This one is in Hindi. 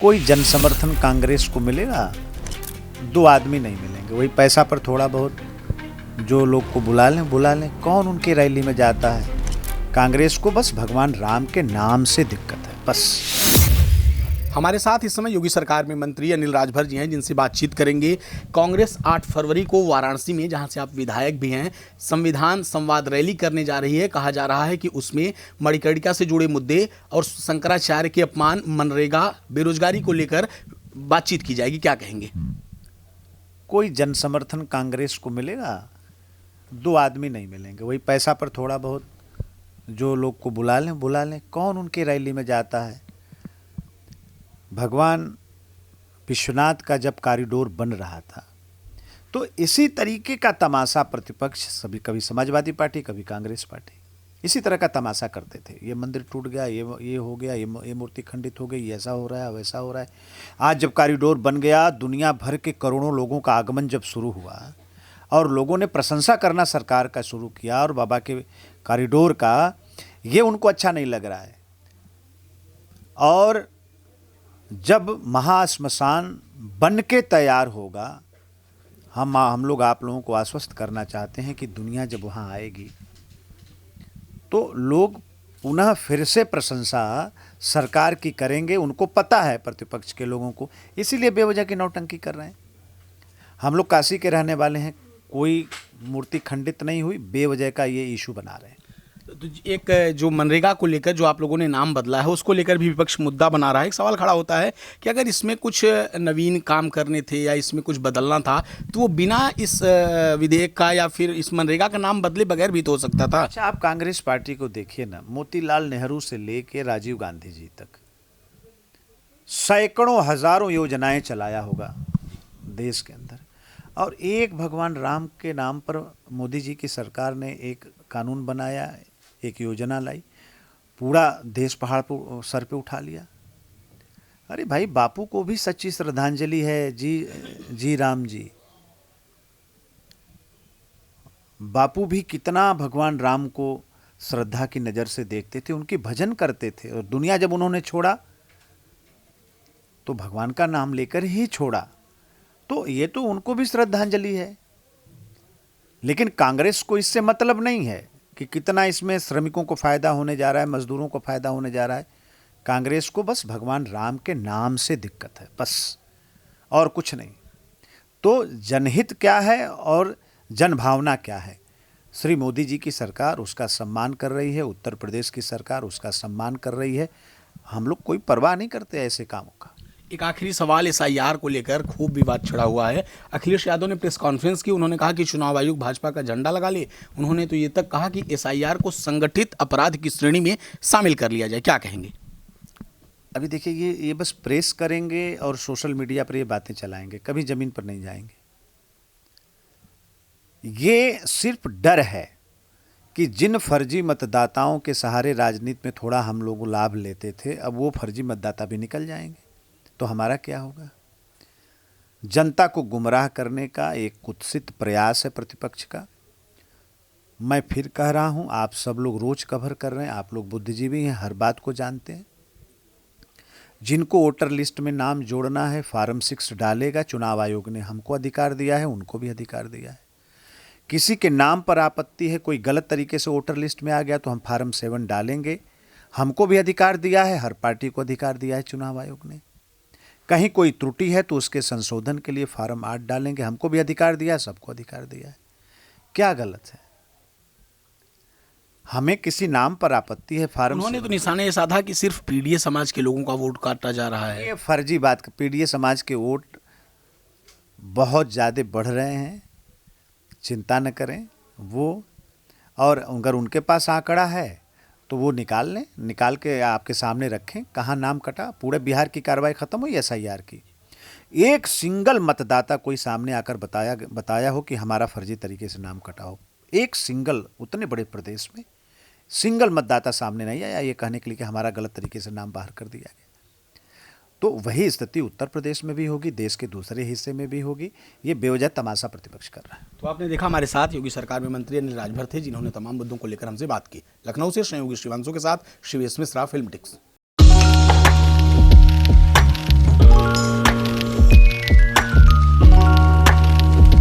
कोई जन समर्थन कांग्रेस को मिलेगा? दो आदमी नहीं मिलेंगे। वही पैसा पर थोड़ा बहुत जो लोग को बुला लें। कौन उनकी रैली में जाता है? कांग्रेस को बस भगवान राम के नाम से दिक्कत है, बस। हमारे साथ इस समय योगी सरकार में मंत्री अनिल राजभर जी हैं, जिनसे बातचीत करेंगे। कांग्रेस 8 फरवरी को वाराणसी में, जहां से आप विधायक भी हैं, संविधान संवाद रैली करने जा रही है। कहा जा रहा है कि उसमें मणिकर्णिका से जुड़े मुद्दे और शंकराचार्य के अपमान, मनरेगा, बेरोजगारी को लेकर बातचीत की जाएगी। क्या कहेंगे? कोई जन समर्थन कांग्रेस को मिलेगा? दो आदमी नहीं मिलेंगे। वही पैसा पर थोड़ा बहुत जो लोग को बुला लें। कौन उनकी रैली में जाता है? भगवान विश्वनाथ का जब कॉरिडोर बन रहा था तो इसी तरीके का तमाशा प्रतिपक्ष, सभी, कभी समाजवादी पार्टी, कभी कांग्रेस पार्टी, इसी तरह का तमाशा करते थे। ये मंदिर टूट गया, ये हो गया, ये मूर्ति खंडित हो गई, ऐसा हो रहा है, वैसा हो रहा है। आज जब कॉरिडोर बन गया, दुनिया भर के करोड़ों लोगों का आगमन जब शुरू हुआ और लोगों ने प्रशंसा करना सरकार का शुरू किया और बाबा के कॉरिडोर का, ये उनको अच्छा नहीं लग रहा है। और जब महाश्मशान बन के तैयार होगा, हम लोग आप लोगों को आश्वस्त करना चाहते हैं कि दुनिया जब वहाँ आएगी तो लोग पुनः फिर से प्रशंसा सरकार की करेंगे। उनको पता है, प्रतिपक्ष के लोगों को, इसीलिए बेवजह की नौटंकी कर रहे हैं। हम लोग काशी के रहने वाले हैं, कोई मूर्ति खंडित नहीं हुई, बेवजह का ये इशू बना रहे हैं। तो एक जो मनरेगा को लेकर जो आप लोगों ने नाम बदला है, उसको लेकर भी विपक्ष मुद्दा बना रहा है। एक सवाल खड़ा होता है कि अगर इसमें कुछ नवीन काम करने थे या इसमें कुछ बदलना था तो वो बिना इस विधेयक का या फिर इस मनरेगा का नाम बदले बगैर भी तो हो सकता था। अच्छा, आप कांग्रेस पार्टी को देखिए ना, मोतीलाल नेहरू से लेके राजीव गांधी जी तक सैकड़ों हजारों योजनाएं चलाया होगा देश के अंदर, और एक भगवान राम के नाम पर मोदी जी की सरकार ने एक कानून बनाया, एक योजना लाई, पूरा देश पहाड़ पर सर पे उठा लिया। अरे भाई, बापू को भी सच्ची श्रद्धांजलि है। जी राम जी, बापू भी कितना भगवान राम को श्रद्धा की नज़र से देखते थे, उनके भजन करते थे, और दुनिया जब उन्होंने छोड़ा तो भगवान का नाम लेकर ही छोड़ा। तो ये तो उनको भी श्रद्धांजलि है। लेकिन कांग्रेस को इससे मतलब नहीं है कि कितना इसमें श्रमिकों को फ़ायदा होने जा रहा है, मजदूरों को फ़ायदा होने जा रहा है। कांग्रेस को बस भगवान राम के नाम से दिक्कत है, बस, और कुछ नहीं। तो जनहित क्या है और जनभावना क्या है? श्री मोदी जी की सरकार उसका सम्मान कर रही है, उत्तर प्रदेश की सरकार उसका सम्मान कर रही है। हम लोग कोई परवाह नहीं करते ऐसे कामों का। एक आखिरी सवाल, एसआईआर को लेकर खूब विवाद छिड़ा हुआ है। अखिलेश यादव ने प्रेस कॉन्फ्रेंस की, उन्होंने कहा कि चुनाव आयोग भाजपा का झंडा लगा ले। उन्होंने तो ये तक कहा कि एसआईआर को संगठित अपराध की श्रेणी में शामिल कर लिया जाए। क्या कहेंगे? अभी देखिए, ये बस प्रेस करेंगे और सोशल मीडिया पर ये बातें चलाएंगे, कभी ज़मीन पर नहीं जाएंगे। ये सिर्फ डर है कि जिन फर्जी मतदाताओं के सहारे राजनीति में थोड़ा हम लोग लाभ लेते थे, अब वो फर्जी मतदाता भी निकल जाएंगे तो हमारा क्या होगा? जनता को गुमराह करने का एक कुत्सित प्रयास है प्रतिपक्ष का। मैं फिर कह रहा हूं, आप सब लोग रोज कवर कर रहे हैं, आप लोग बुद्धिजीवी हैं, हर बात को जानते हैं। जिनको वोटर लिस्ट में नाम जोड़ना है, फार्म 6 डालेगा। चुनाव आयोग ने हमको अधिकार दिया है, उनको भी अधिकार दिया है। किसी के नाम पर आपत्ति है, कोई गलत तरीके से वोटर लिस्ट में आ गया तो हम फार्म 7 डालेंगे, हमको भी अधिकार दिया है, हर पार्टी को अधिकार दिया है चुनाव आयोग ने। कहीं कोई त्रुटि है तो उसके संशोधन के लिए फार्म 8 डालेंगे, हमको भी अधिकार दिया है, सबको अधिकार दिया है। क्या गलत है? हमें किसी नाम पर आपत्ति है, फार्म, उन्होंने तो निशाने ये साधा कि सिर्फ पीडीए समाज के लोगों का वोट काटा जा रहा है। ये फर्जी बात। पीडीए समाज के वोट बहुत ज़्यादा बढ़ रहे हैं, चिंता न करें वो। और अगर उनके पास आंकड़ा है तो वो निकाल लें, निकाल के आपके सामने रखें कहाँ नाम कटा। पूरे बिहार की कार्रवाई खत्म हुई एसआईआर की। एक सिंगल मतदाता कोई सामने आकर बताया हो कि हमारा फर्जी तरीके से नाम कटा हो? एक सिंगल, उतने बड़े प्रदेश में सिंगल मतदाता सामने नहीं आया ये कहने के लिए कि हमारा गलत तरीके से नाम बाहर कर दिया गया। तो वही स्थिति उत्तर प्रदेश में भी होगी, देश के दूसरे हिस्से में भी होगी। ये बेवजह तमाशा प्रतिपक्ष कर रहा है। तो आपने देखा, हमारे साथ योगी सरकार में मंत्री अनिल राजभर थे, जिन्होंने तमाम मुद्दों को लेकर हमसे बात की। लखनऊ से सहयोगी शिवांशु के साथ शिवेश मिश्रा, फिल्म टिक्स।